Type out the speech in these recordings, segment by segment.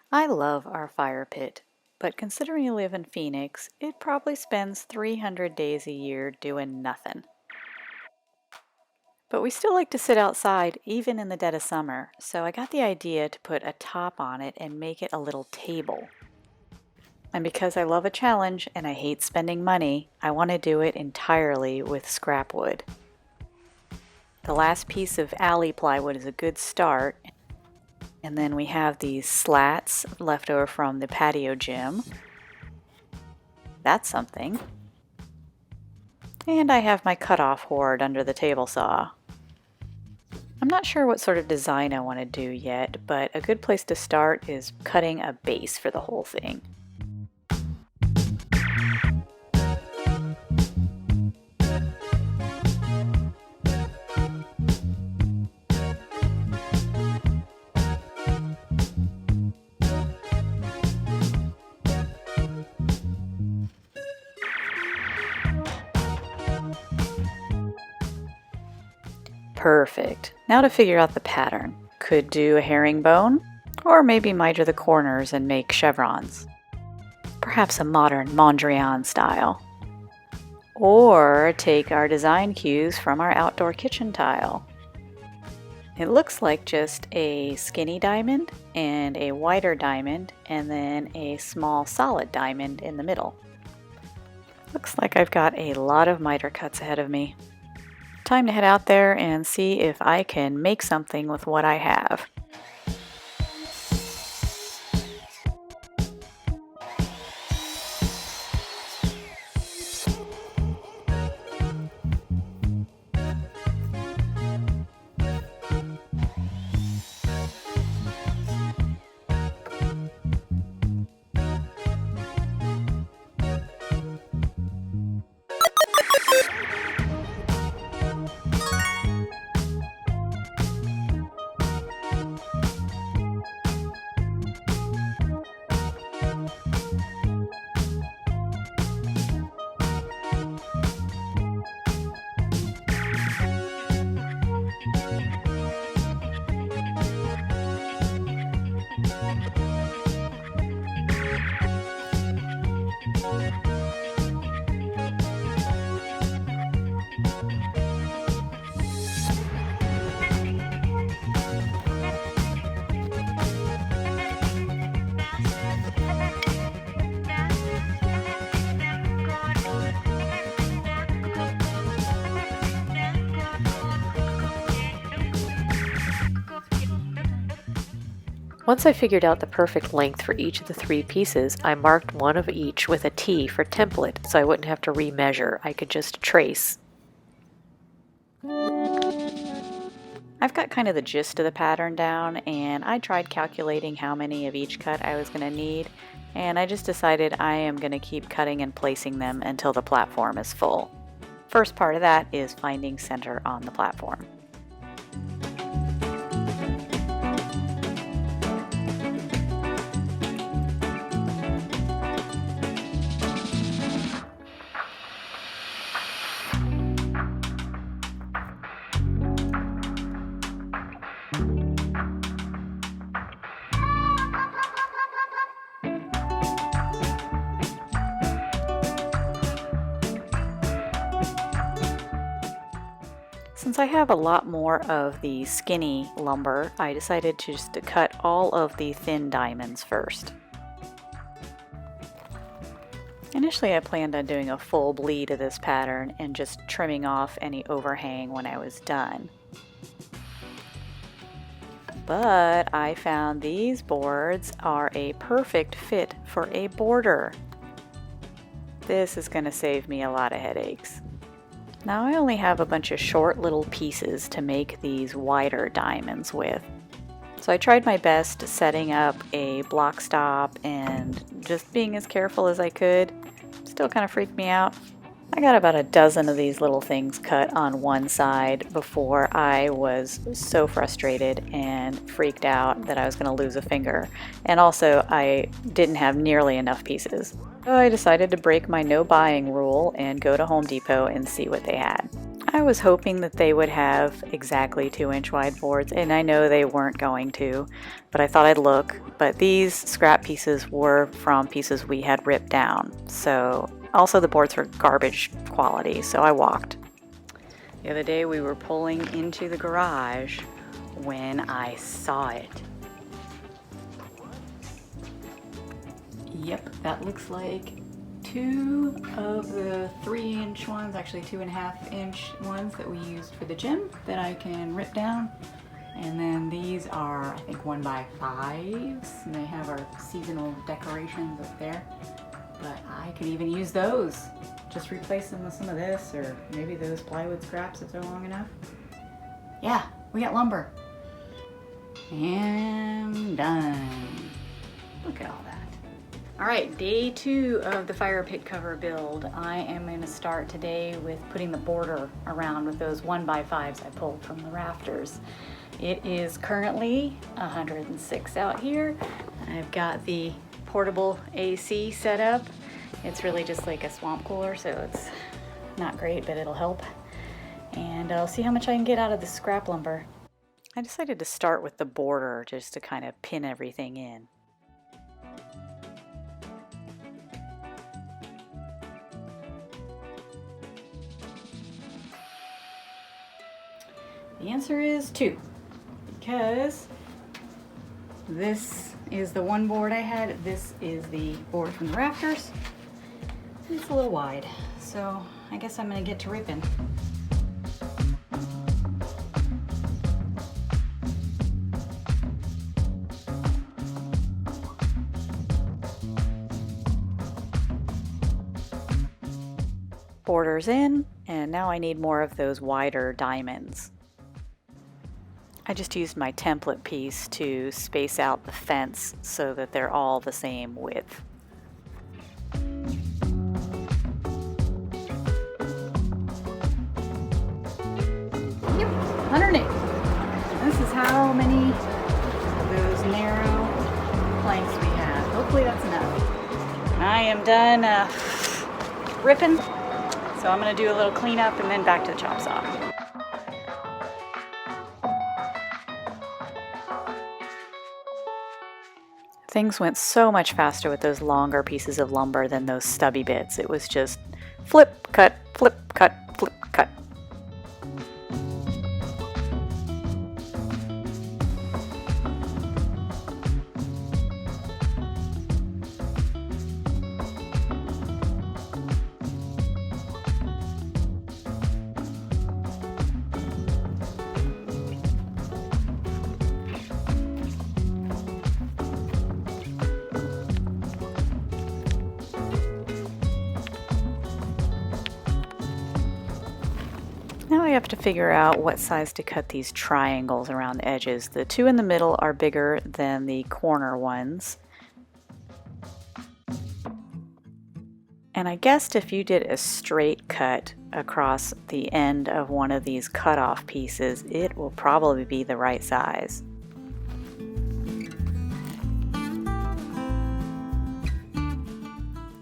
I love our fire pit, but considering you live in Phoenix, it probably spends 300 days a year doing nothing. But we still like to sit outside even in the dead of summer, so I got the idea to put a top on it and make it a little table. And because I love a challenge and I hate spending money, I want to do it entirely with scrap wood. The last piece of alley plywood is a good start, and then we have these slats left over from the patio gym. That's something. And I have my cutoff hoard under the table saw. I'm not sure what sort of design I want to do yet, but a good place to start is cutting a base for the whole thing. Perfect. Now to figure out the pattern. Could do a herringbone, or maybe miter the corners and make chevrons. Perhaps a modern Mondrian style. Or take our design cues from our outdoor kitchen tile. It looks like just a skinny diamond and a wider diamond and then a small solid diamond in the middle. Looks like I've got a lot of miter cuts ahead of me. Time to head out there and see if I can make something with what I have. Once I figured out the perfect length for each of the 3 pieces, I marked one of each with a T for template so I wouldn't have to remeasure. I could just trace. I've got kind of the gist of the pattern down, and I tried calculating how many of each cut I was going to need, and I just decided I am going to keep cutting and placing them until the platform is full. First part of that is finding center on the platform. Since I have a lot more of the skinny lumber, I decided to just cut all of the thin diamonds first. Initially I planned on doing a full bleed of this pattern and just trimming off any overhang when I was done. But I found these boards are a perfect fit for a border. This is going to save me a lot of headaches. Now I only have a bunch of short little pieces to make these wider diamonds with. So I tried my best setting up a block stop and just being as careful as I could. Still kind of freaked me out. I got about a dozen of these little things cut on one side before I was so frustrated and freaked out that I was going to lose a finger. And also I didn't have nearly enough pieces. So I decided to break my no buying rule and go to Home Depot and see what they had. I was hoping that they would have exactly 2-inch wide boards, and I know they weren't going to, but I thought I'd look. But these scrap pieces were from pieces we had ripped down, so also the boards were garbage quality, so I walked. The other day we were pulling into the garage when I saw it. Yep, that looks like 2 of the 3-inch ones, actually 2.5-inch ones that we used for the gym that I can rip down. And then these are, I think, 1x5s, and they have our seasonal decorations up there. But I can even use those. Just replace them with some of this, or maybe those plywood scraps if they're long enough. Yeah, we got lumber. And done. Look at all that. All right, day 2 of the fire pit cover build. I am going to start today with putting the border around with those 1x5s I pulled from the rafters. It is currently 106 out here. I've got the portable AC set up. It's really just like a swamp cooler, so it's not great, but it'll help. And I'll see how much I can get out of the scrap lumber. I decided to start with the border just to kind of pin everything in. The answer is 2, because this is the one board I had. This is the board from the rafters. It's a little wide, so I guess I'm going to get to ripping. Borders in, and now I need more of those wider diamonds. I just used my template piece to space out the fence so that they're all the same width. Yep, 108. This is how many of those narrow planks we have. Hopefully that's enough. I am done ripping, so I'm going to do a little cleanup and then back to the chop saw. Things went so much faster with those longer pieces of lumber than those stubby bits. It was just flip, cut, flip, cut, flip, cut. Now I have to figure out what size to cut these triangles around the edges. The 2 in the middle are bigger than the corner ones. And I guessed if you did a straight cut across the end of one of these cutoff pieces, it will probably be the right size.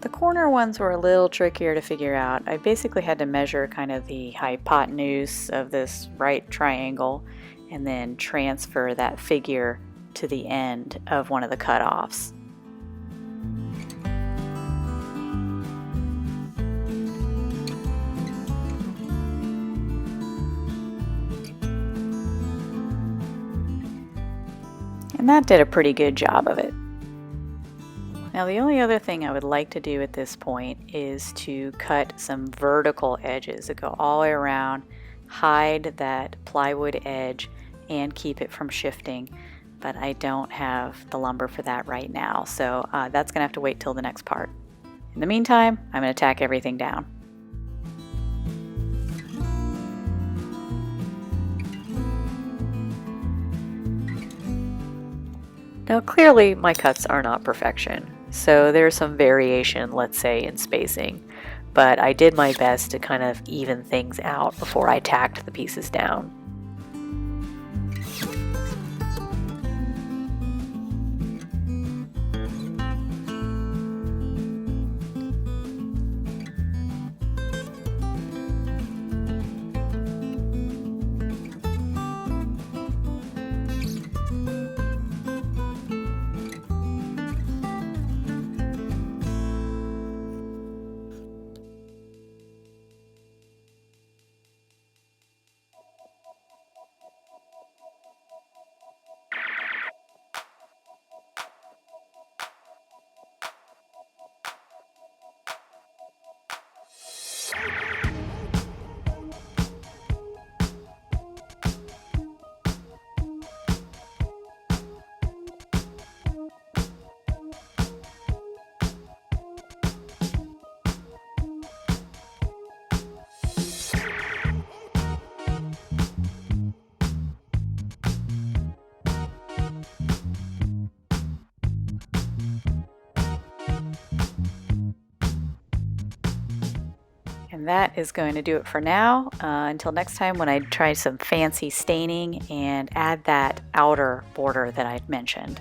The corner ones were a little trickier to figure out. I basically had to measure kind of the hypotenuse of this right triangle and then transfer that figure to the end of one of the cutoffs. And that did a pretty good job of it. Now the only other thing I would like to do at this point is to cut some vertical edges that go all the way around, hide that plywood edge, and keep it from shifting. But I don't have the lumber for that right now, so that's going to have to wait till the next part. In the meantime, I'm going to tack everything down. Now clearly my cuts are not perfection, so there's some variation, let's say, in spacing, but I did my best to kind of even things out before I tacked the pieces down. And that is going to do it for now. Until next time when I try some fancy staining and add that outer border that I'd mentioned.